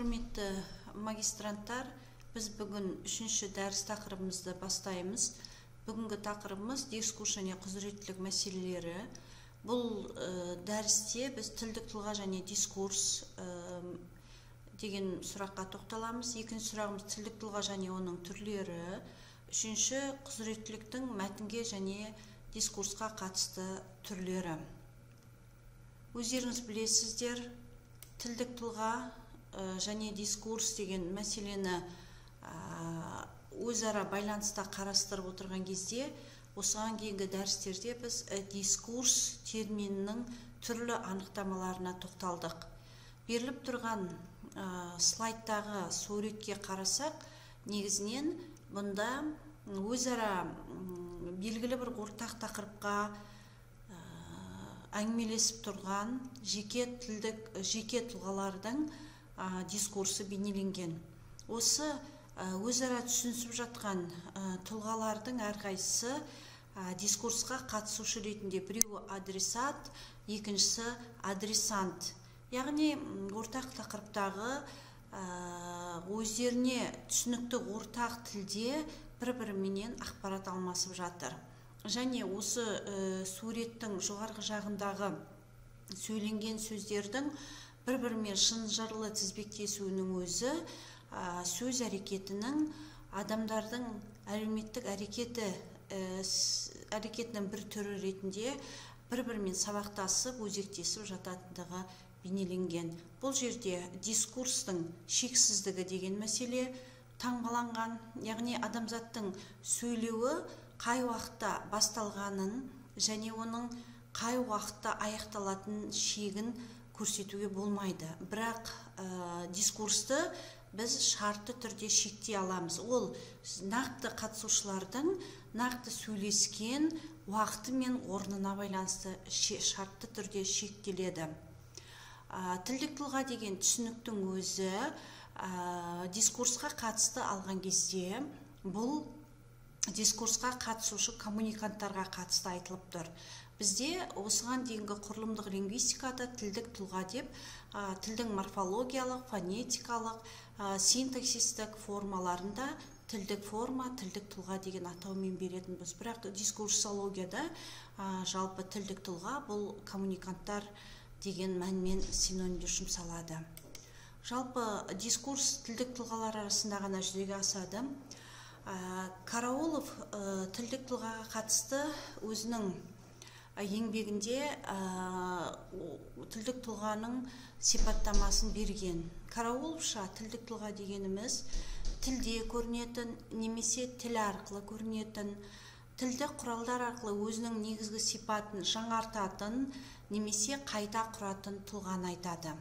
Құрметті магистранттар, біз бүгін 3-ші дәріс тақырыбымызды бастаймыз. Бүгінгі тақырыбымыз дискурс және құзыреттілік мәселелері. Бұл дәрісте біз тілдік тұлға және дискурс деген сұраққа тоқталамыз. Екінші сұрағымыз тілдік тұлға және оның түрлері. Үшінші құзыреттіліктің мәтінге және дискурсқа қатысты түрлері. Өздеріңіз білесіздер, тілдік тұлға және дискурс деген мәселені өзара байланыста қарастырып отырған кезде, осыған кейінгі дәрістерде біз дискурс терминінің түрлі анықтамаларына тоқталдық. Беріліп тұрған слайдтағы суретке қарасақ, негізінен бұнда өзара белгілі бір ортақ тақырыпқа әңгімелесіп тұрған жеке тұлғалардың дискурсы бейнеленген. Осы өзара түсінісіп жатқан тұлғалардың әрқайсысы дискурсқа қатысушы ретінде, біреуі адресат, екіншісі адресант. Яғни ортақ тақырыптағы өздеріне түсінікті ортақ тілде бір-біріменен ақпарат алмасып жатыр. Және осы суреттің жоғарғы жағындағы сөйленген сөздердің бір-бірімен шынжырлы тізбектесуінің өзі сөз әрекетінің адамдардың әлеуметтік әрекетінің бір түрі ретінде бір-бірімен сабақтасып, өзектесіп жататындығы бейнеленген. Бұл жерде дискурстың шексіздігі деген мәселе таңбаланған, яғни адамзаттың сөйлеуі қай уақытта басталғанын және оның қай уақытта аяқталатын шегін көрсетуге болмайды. Бірақ дискурсты біз шартты түрде шектей аламыз. Ол нақты қатысушылардың нақты сөйлескен уақыты мен орнына байланысты шартты түрде шектеледі. Тілдік тұлға деген түсініктің өзі дискурсқа қатысты алған кезде, бұл дискурсқа қатысушы коммуниканттарға қатысты айтылып тұр. Бізде осыған дейінгі құрылымдық лингвистикада тілдік тұлға деп тілдің морфологиялық, фонетикалық, синтаксистік формаларында тілдік форма, тілдік тұлға деген атаумен беретінбіз. Бірақ дискурсологияда жалпы тілдік тұлға бұл коммуниканттар деген мәнмен синонимде жұмсалады. Жалпы дискурс тілдік тұлғалар арасында ғана жүзеге асады. Караулов тілдік тұлғаға қатысты өзінің еңбегінде тілдік тұлғаның сипаттамасын берген. Карауловша тілдік тұлға дегеніміз тілде көрінетін немесе тіл арқылы көрінетін, тілдік құралдар арқылы өзінің негізгі сипатын жаңартатын немесе қайта құратын тұлғаны айтады.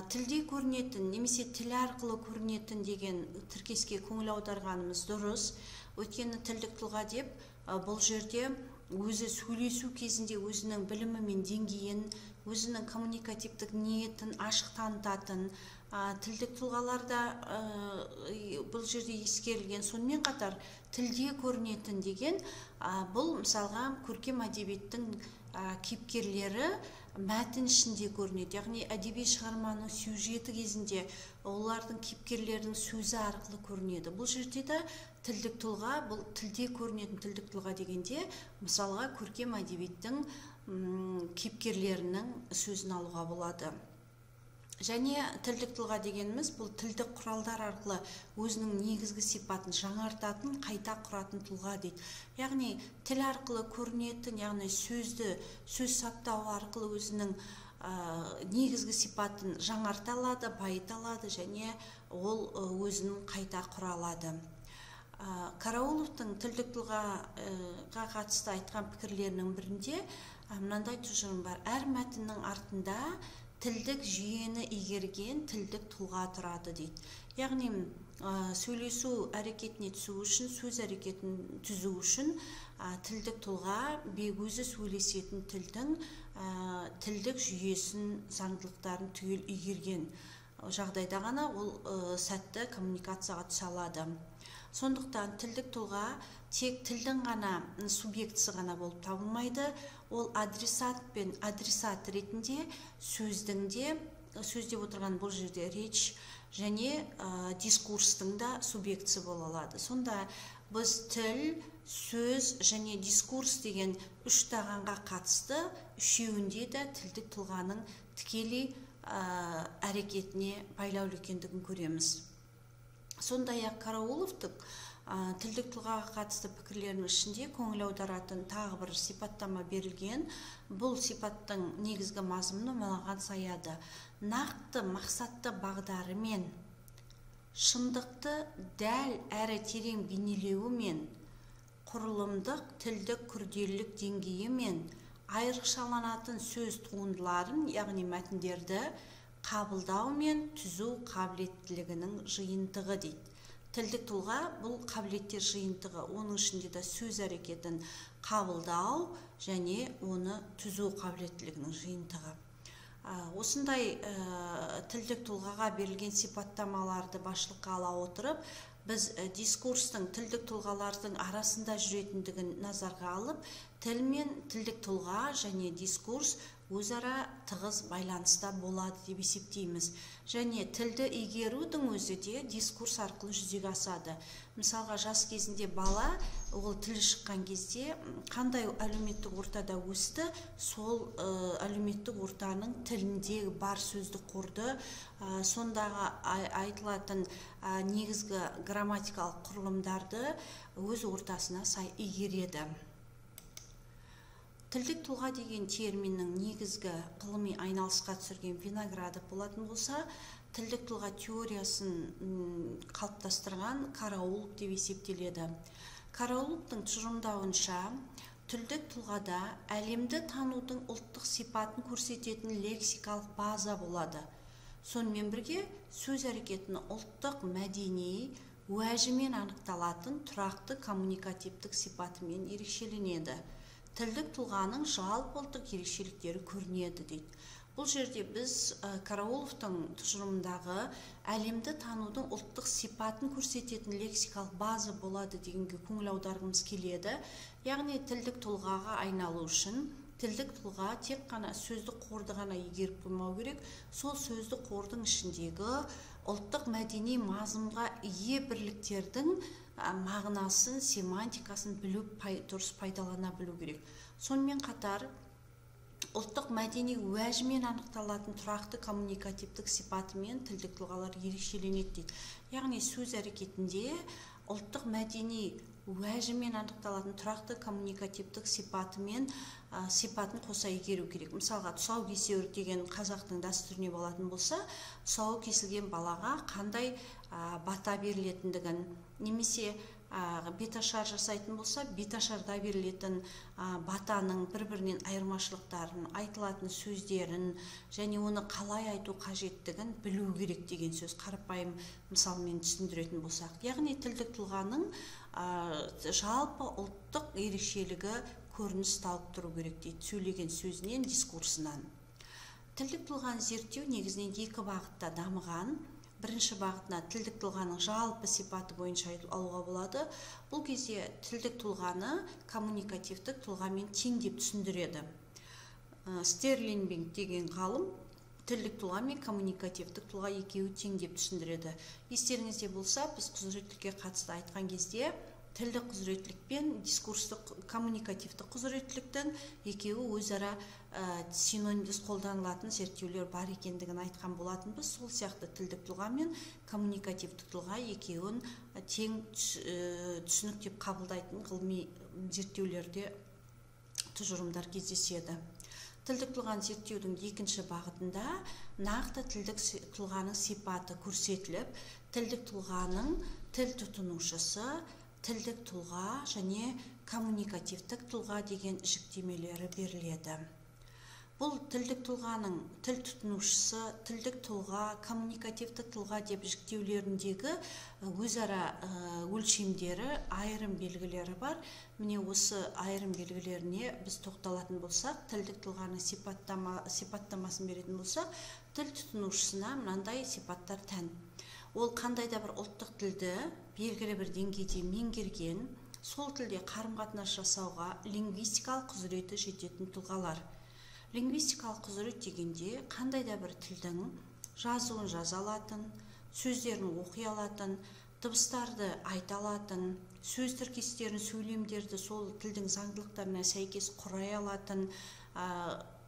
Тілде көрінетін немесе тіл арқылы көрінетін деген тіркеске көңіл аударғанымыз дұрыс. Өйткені тілдік тұлға деп бұл жерде өзі сөйлесу кезінде өзінің білімі мен деңгейін, өзінің коммуникативтік ниетін ашық танытатын тілдік тұлғаларда бұл жерде ескерілген. Сонымен қатар тілде көрінетін деген бұл мысалға көркем әдебиеттің кейіпкерлері мәтін ішінде көрінеді. Яғни әдеби шығарманың сюжеті кезінде олардың кейіпкерлерінің сөзі арқылы көрінеді. Бұл жерде де тілдік тұлға, бұл тілде көрінетін тілдік тұлға дегенде мысалға көркем әдебиеттің кейіпкерлерінің сөзін алуға болады. Және тілдік тұлға дегеніміз бұл тілдік құралдар арқылы өзінің негізгі сипатын жаңартатын, қайта құратын тұлға дейді. Яғни тіл арқылы көрінетін, яғни сөз саптау арқылы өзінің негізгі сипатын жаңарта алады, байыта алады және ол өзінің қайта құра алады. Карауловтың тілдік тұлғаға қатысты айтқан пікірлерінің бірінде мынандай тұжырым бар. Әр мәтіннің артында тілдік жүйені игерген тілдік тұлға тұрады дейді. Яғни сөйлесу әрекетіне түсу үшін, сөз әрекетін түзу үшін тілдік тұлға өзі сөйлесетін тілдің тілдік жүйесін, заңдылықтарын түгел игерген жағдайда ғана ол сәтті коммуникацияға түсе алады. Сондықтан тілдік тұлға тек тілдің ғана субъектісі ғана болып табылмайды, ол адресат пен адресат ретінде сөздің де, сөз деп отырған бұл жерде реч және дискурстың да субъектісі бола алады. Сонда біз тіл, сөз және дискурс деген үш тағанға қатысты үшеуінде де тілдік тұлғаның тікелей әрекетіне байлаулы екендігін көреміз. Сондай-ақ Карауловтың тілдік тұлғаға қатысты пікірлерінің ішінде көңіл аударатын тағы бір сипаттама берілген. Бұл сипаттың негізгі мазмұны мынаған саяды: нақты мақсатты бағдарымен, шындықты дәл әрі терең бейнелеуімен, құрылымдық тілдік күрделілік деңгейімен, айрықшаланатын сөз туындыларын, яғни мәтіндерді қабылдау мен түзу қабілеттілігінің жиынтығы дейді. Тілдік тұлға бұл қабілеттер жиынтығы, оның ішінде де сөз әрекетін қабылдау және оны түзу қабілеттілігінің жиынтығы. Осындай тілдік тұлғаға берілген сипаттамаларды басшылыққа ала отырып, біз дискурстың тілдік тұлғалардың арасында жүретіндігін назарға алып, тіл мен тілдік тұлға және дискурс өзара тығыз байланыста болады деп есептейміз. Және тілді игерудің өзі де дискурс арқылы жүзеге асады. Мысалға, жас кезінде бала, ол тілі шыққан кезде қандай әлеуметтік ортада өсті, сол әлеуметтік ортаның тіліндегі бар сөздік қорды, сондағы айтылатын негізгі грамматикалық құрылымдарды өз ортасына сай игереді. Тілдік тұлға деген терминнің негізгі ғылыми айналысқа түсірген Виноградов болатын болса, тілдік тұлға теориясын қалыптастырған Караулов деп есептеледі. Карауловтың тұжырымдауынша, тілдік тұлғада әлемді танудың ұлттық сипатын көрсететін лексикалық база болады. Сонымен бірге сөз әрекетінің ұлттық мәдени уәжімен анықталатын тұрақты коммуникативтік сипатымен ерекшеленеді. Тілдік тұлғаның жалпы ұлттық ерекшеліктері көрінеді дейді. Бұл жерде біз Карауловтың тұжырымындағы әлемді танудың ұлттық сипатын көрсететін лексикалық база болады дегенге көңіл аударғымыз келеді. Яғни тілдік тұлғаға айналу үшін тілдік тұлға тек қана сөздік қорды ғана игеріп қоймау керек, сол сөздік қордың ішіндегі ұлттық мәдени мазмұнға ие бірліктердің мағынасын, семантикасын білу, дұрыс пайдалана білу керек. Сонымен қатар ұлттық мәдени уәжімен анықталатын тұрақты коммуникативтік сипатымен тілдік тұлғалар ерекшеленеді дейді. Яғни сөз әрекетінде ұлттық мәдени уәжімен анықталатын тұрақты коммуникативтік сипатын қоса игеру керек. Мысалға, тұсау кесер деген қазақтың дәстүріне болатын болса, тұсауы кесілген балаға қандай бата берілетіндігін, немесе беташар жасайтын болса, беташарда берілетін батаның бір-бірінен айырмашылықтарын, айтылатын сөздерін және оны қалай айту қажеттігін білу керек деген сөз, қарапайым мысалмен түсіндіретін болсақ. Яғни тілдік тұлғаның жалпы ұлттық ерекшелігі көрініс тауып тұру керек дейді, сөйлеген сөзінен, дискурсынан. Тілдік тұлғаны зерттеу негізінен екі бағытта дамыған. Бірінші бағытына тілдік тұлғаның жалпы сипаты бойынша алуға болады. Бұл кезде тілдік тұлғаны коммуникативтік тұлғамен тең деп түсіндіреді. Стерлинбинг деген ғалым тілдік тұлға мен коммуникативтік тұлға екеуі тең деп түсіндіреді. Естеріңізде болса, біз құзыреттілікке қатысты айтқан кезде тілдік құзыреттілік пен дискурстық коммуникативтік құзыреттіліктің екеуі өзара синонимдес қолданылатын зерттеулер бар екендігін айтқан болатынбыз. Сол сияқты тілдік тұлға мен коммуникативтік тұлға екеуін тең түсінік деп қабылдайтын ғылыми зерттеулерде тұжырымдар кездеседі. Тілдік тұлғаны зерттеудің екінші бағытында нақты тілдік тұлғаның сипаты көрсетіліп, тілдік тұлғаның тіл тұтынушысы, тілдік тұлға және коммуникативтік тұлға деген жіктемелері беріледі. Бұл тілдік тұлғаның тіл тұтынушысы, тілдік тұлға, коммуникативтік тұлға деп жіктеулеріндегі өзара өлшемдері, айырым белгілері бар. Міне осы айырым белгілеріне біз тоқталатын болсақ, тілдік тұлғаның сипаттамасын беретін болсақ, тіл тұтынушысына мынандай сипаттар тән. Ол қандай да бір ұлттық тілді белгілі бір деңгейде меңгерген, сол тілде қарым-қатынас жасауға лингвистикалық құзыреті жететін тұлғалар. Лингвистикалық құзырет дегенде қандай да бір тілдің жазуын жаза алатын, сөздерін оқи алатын, дыбыстарды айта алатын, сөз тіркестерін, сөйлемдерді сол тілдің заңдылықтарына сәйкес құрай алатын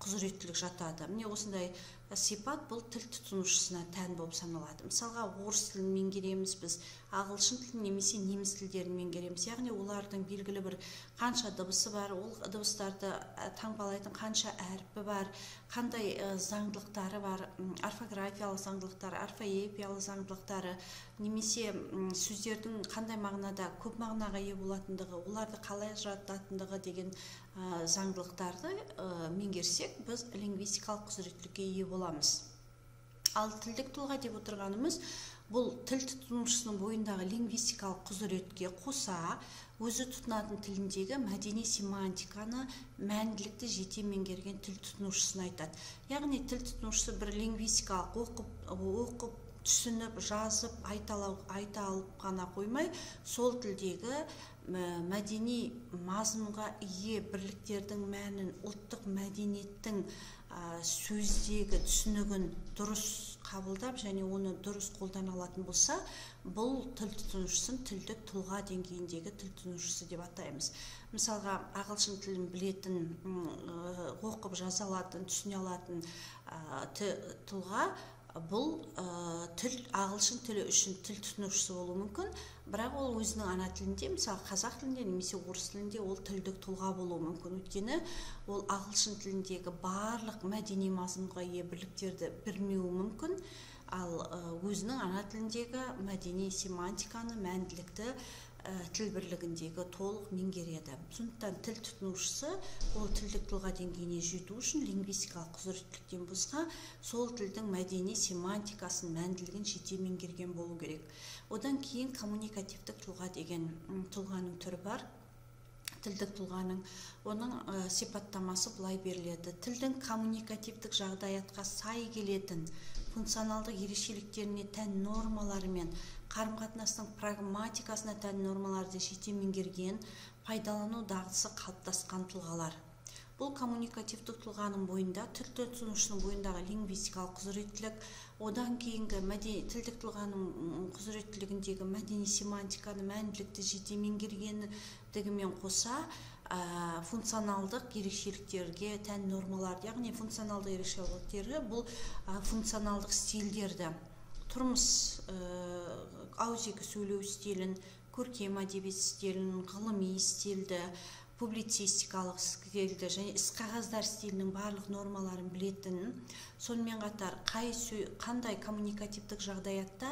құзыреттілік жатады. Міне осындай сипат бұл тіл тұтынушысына тән болып саналады. Мысалға, орыс тілін меңгереміз біз, ағылшын тілін немесе неміс тілдерін меңгереміз. Яғни олардың белгілі бір қанша дыбысы бар, ол дыбыстарды таңбалайтын қанша әрпі бар, қандай заңдылықтары бар, орфографиялық заңдылықтары, орфоэпиялық заңдылықтары, немесе сөздердің қандай мағынада көп мағынаға ие болатындығы, оларды қалай жататындығы деген заңдылықтарды меңгерсек, біз лингвистикалық құзыреттілікке ие боламыз. Ал тілдік тұлға деп отырғанымыз, бұл тіл тұтынушысының бойындағы лингвистикалық құзыретке қоса, өзі тұтынатын тіліндегі мәдени семантиканы, мәнділікті жете меңгерген тіл тұтынушысын айтады. Яғни тіл тұтынушысы бір лингвистикалық оқып, түсініп, жазып, айта алып қана қоймай, сол тілдегі мәдени мазмұнға ие бірліктердің мәнін, ұлттық мәдениеттің сөздегі түсінігін дұрыс қабылдап және оны дұрыс қолдана алатын болса, бұл тіл тұтынушысын тілдік тұлға деңгейіндегі тіл тұтынушысы деп атаймыз. Мысалға, ағылшын тілін білетін, оқып жаза алатын, түсіне алатын тұлға, бұл ағылшын тілі үшін тіл тұтынушысы болуы мүмкін, бірақ ол өзінің ана тілінде, мысалы қазақ тілінде немесе орыс тілінде ол тілдік тұлға болуы мүмкін. Өйткені ол ағылшын тіліндегі барлық мәдени мазмұнға ие бірліктерді білмеуі мүмкін, ал өзінің ана тіліндегі мәдени семантиканы, мәнділікті тіл бірлігіндегі толық меңгереді. Сондықтан тіл тұтынушысы ол тілдік тұлға деңгейіне жету үшін лингвистикалық құзыреттіліктен басқа сол тілдің мәдени семантикасын, мәнділігін жете меңгерген болу керек. Одан кейін коммуникативтік тұлға деген тұлғаның түрі бар. Тілдік тұлғаның оның сипаттамасы былай беріледі. Тілдің коммуникативтік жағдаятқа сай келетін функционалдық ерекшеліктеріне тән нормалары мен қарым-қатынастың прагматикасына тән нормаларды жете меңгерген, пайдалану дағдысы қалыптасқан тұлғалар. Бұл коммуникативтік тұлғаның бойында, тіл тұтынушының бойындағы лингвистикалық құзыреттілік, одан кейінгі тілдік тұлғаның құзыреттілігіндегі мәдени семантиканы, мәнділікті жете меңгергендігімен қоса, функционалдық ерекшеліктерге тән нормалар, яғни функционалдық ерекшеліктері бұл функционалдық стильдерді, тұрмыс ауызекі сөйлеу стилін, көркем әдебиет стилін, ғылыми стильді, публицистикалық стильді және іс-қағаздар стилінің барлық нормаларын білетін, сонымен қатар қандай коммуникативтік жағдаятта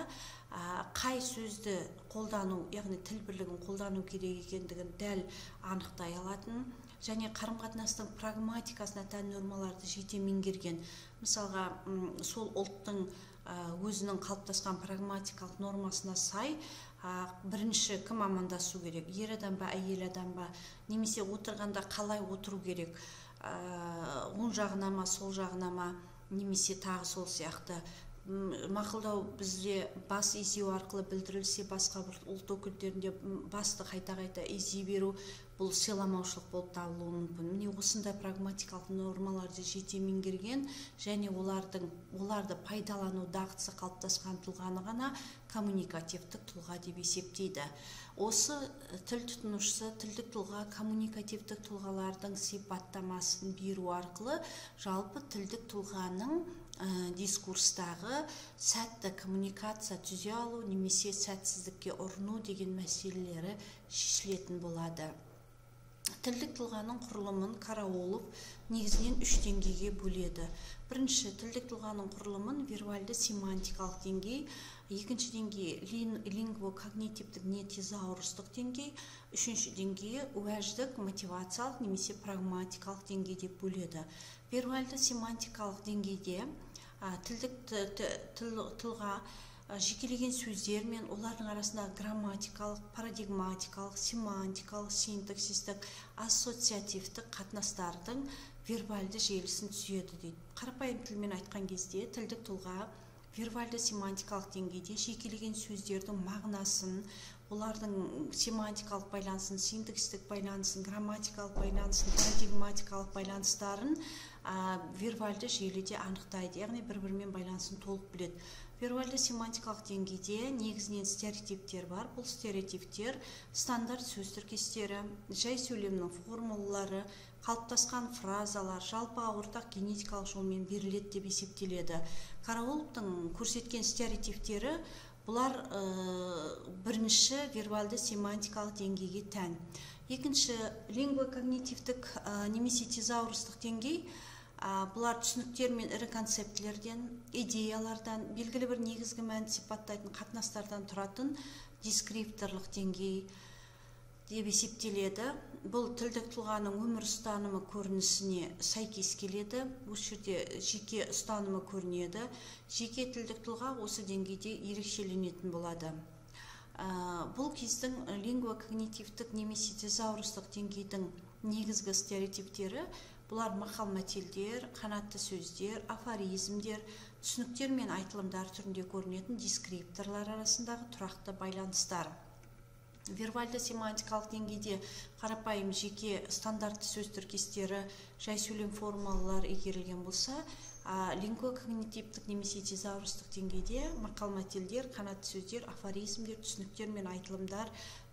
қай сөзді қолдану, яғни тіл бірлігін қолдану керек екендігін дәл анықтай алатын және қарым-қатынастың прагматикасына тән нормаларды жете меңгерген. Мысалға, сол ұлттың өзінің қалыптасқан прагматикалық нормасына сай бірінші кім амандасу керек, ер адам ба, әйел адам ба, немесе отырғанда қалай отыру керек, оң жағына ма, сол жағына ма, немесе тағы сол сияқты. Мақұлдау бізде бас изеу арқылы білдірілсе, басқа бір ұлт өкілдерінде басты қайта-қайта изей беру, бұл сыйламаушылық болып табылуы мүмкін. Міне осындай прагматикалық нормаларды жете меңгерген және оларды пайдалану дағдысы қалыптасқан тұлғаны ғана коммуникативтік тұлға деп есептейді. Осы тіл тұтынушысы тілдік тұлға коммуникативтік тұлғалардың сипаттамасын беру арқылы жалпы тілдік тұлғаның дискурстағы сәтті коммуникация түзе алу немесе сәтсіздікке ұрыну деген мәселелері шешілетін болады. Тілдік тұлғаның құрылымын Караулов негізінен 3 деңгейге бөледі. Бірінші, тілдік тұлғаның құрылымын вербальды семантикалық деңгей, екінші деңгей лингво-когнитивтік не тезаурустық деңгей, үшінші деңгейі уәждік мотивациялық немесе прагматикалық деңгей деп бөледі. Вербальды семантикалық деңгейде тілдік тұлға жекелеген сөздер мен олардың арасындағы грамматикалық, парадигматикалық, семантикалық, синтаксистік, ассоциативтік қатынастардың вербальды желісін түзеді дейді. Қарапайым тілмен айтқан кезде тілдік тұлға вербальды семантикалық деңгейде жекелеген сөздердің мағынасын, олардың семантикалық байланысын, синтакстік байланысын, грамматикалық байланысын, парадигматикалық байланыстарын вербальды желіде анықтайды, яғни бір-бірімен байланысын толық біледі. Вербальды семантикалық деңгейде негізінен стереотиптер бар. Бұл стереотиптер стандарт сөз тіркестері, жай сөйлемнің формулалары, қалыптасқан фразалар, жалпыға ортақ генетикалық жолмен беріледі деп есептеледі. Карауловтың көрсеткен стереотиптері бұлар бірінші вербальды семантикалық деңгейге тән. Екінші лингвокогнитивтік немесе тезаурустық деңгей. Бұлар түсініктер мен ірі концептілерден, идеялардан, белгілі бір негізгі мәнді сипаттайтын қатынастардан тұратын дескрипторлық деңгей деп есептеледі. Бұл тілдік тұлғаның өмір ұстанымы көрінісіне сәйкес келеді. Осы жерде жеке ұстанымы көрінеді. Жеке тілдік тұлға осы деңгейде ерекшеленетін болады. Бұл кездің лингвокогнитивтік немесе тезаурустық деңгейдің негізгі стереотиптері бұлар мақал-мәтелдер, қанатты сөздер, афоризмдер, түсініктер мен айтылымдар түрінде көрінетін дескрипторлар арасындағы тұрақты байланыстар. Вербальды семантикалық деңгейде қарапайым жеке стандартты сөз тіркестері, жай сөйлем формулалар игерілген болса, лингвокогнитивтік немесе тезаурустық деңгейде мақал-мәтелдер, қанатты сөздер, афоризмдер, түсініктер мен айтылымдар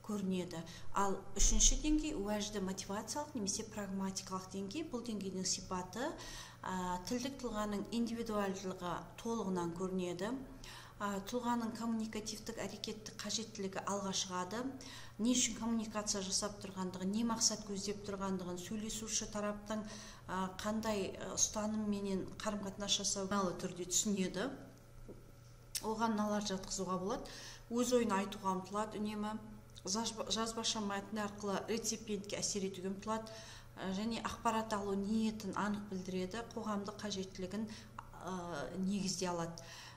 көрінеді. Ал үшінші деңгей уәжді мотивациялық немесе прагматикалық деңгей. Бұл деңгейдің сипаты тілдік тұлғаның индивидуалдылығы толығынан көрінеді. Тұлғаның коммуникативтік әрекеттік қажеттілігі алға шығады. Не үшін коммуникация жасап тұрғандығын, не мақсат көздеп тұрғандығын, сөйлесуші тараптың қандай ұстанымменен қарым-қатынас жасауы түрде түсінеді. Оған мыналар жатқызуға болады. Өз ойын айтуға ұмтылады үнемі. Жазбаша мәтін арқылы реципиентке әсер етуге ұмтылады және ақпарат алу ниетін анық білдіреді, қоғамдық қажеттілігін негізде алады.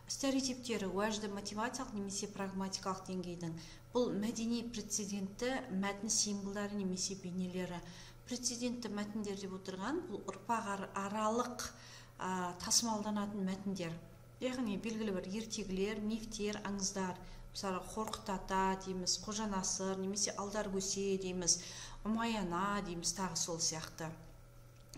Стереотиптері уәжді мотивациялық немесе прагматикалық деңгейдің. Бұл мәдени прецедентті мәтін символдары немесе бейнелері. Прецедентті мәтіндер деп отырған бұл ұрпақ аралық тасымалданатын мәтіндер. Яғни белгілі бір ертегілер, мифтер, аңыздар. Мысалы, Қорқыт ата дейміз, Қожанасыр, немесе Алдар көсе дейміз, Ұмай-ана дейміз, тағы сол сияқты.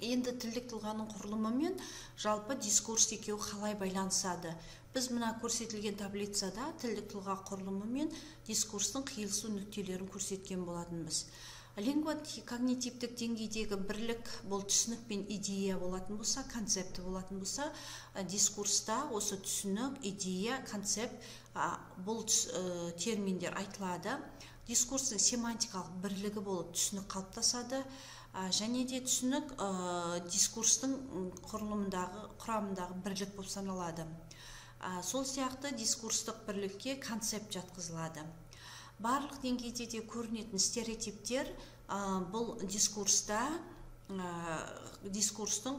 Енді тілдік тұлғаның құрылымы мен жалпы дискурс екеуі қалай байланысады? Біз мына көрсетілген таблицада тілдік тұлға құрылымы мен дискурстың қиылысу нүктелерін көрсеткен болатынбыз. Лингвокогнитивтік деңгейдегі бірлік бұл түсінік пен идея болатын болса, концепті болатын болса, дискурста осы түсінік, идея, концепт бұл терминдер айтылады. Дискурстың семантикалық бірлігі болып түсінік қалыптасады және де түсінік дискурстың құрамындағы бірлік болып саналады. Сол сияқты дискурстық бірлікке концепт жатқызылады. Барлық деңгейде де көрінетін стереотиптер бұл дискурстың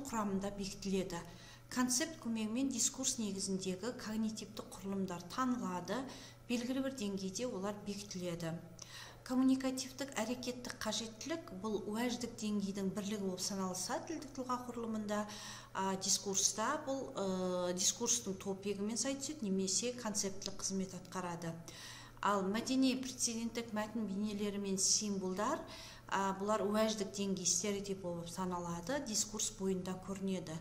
құрамында бекітіледі. Концепт көмегімен дискурс негізіндегі когнитивті құрылымдар танылады, белгілі бір деңгейде олар бекітіледі. Коммуникативтік әрекеттік қажеттілік бұл уәждік деңгейдің бірлігі болып саналса, тілдік тұлға құрылымында дискурста бұл дискурстың топегімен сай түседі немесе концептілік қызмет атқарады. Ал мәдени прецеденттік мәтін бейнелері мен символдар бұлар уәждік деңгей стереотип болып саналады, дискурс бойында көрінеді.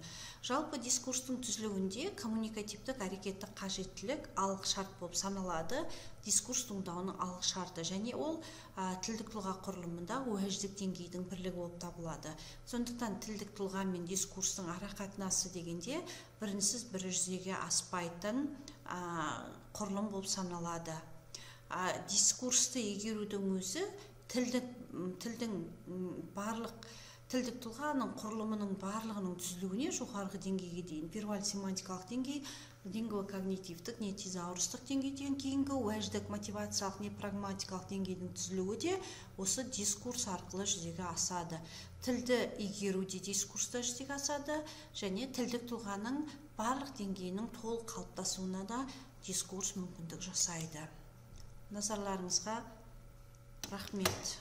Жалпы дискурстың түзілуінде коммуникативтік әрекеттік қажеттілік алғы шарт болып саналады, дискурс туындауының алғы шарты және ол тілдік тұлға құрылымында уәждік деңгейдің бірлігі болып табылады. Сондықтан тілдік тұлға мен дискурстың ара қатынасы дегенде бірінсіз бірі жүзеге аспайтын құрылым болып саналады. Дискурсты егерудің өзі тілдің тілдік тұлғаның құрылымының барлығының түзілуіне жоғарғы деңгейге дейін вербаль семантикалық деңгей, лингвокогнитивтік не тезаурустық деңгейден кейінгі уәждік мотивациялық не прагматикалық деңгейдің түзілуі де осы дискурс арқылы жүзеге асады. Тілді игеруде дискурста жүзеге асады және тілдік тұлғаның барлық деңгейінің толық қалыптасуына да дискурс мүмкіндік жасайды. Назарларыңызға рахмет.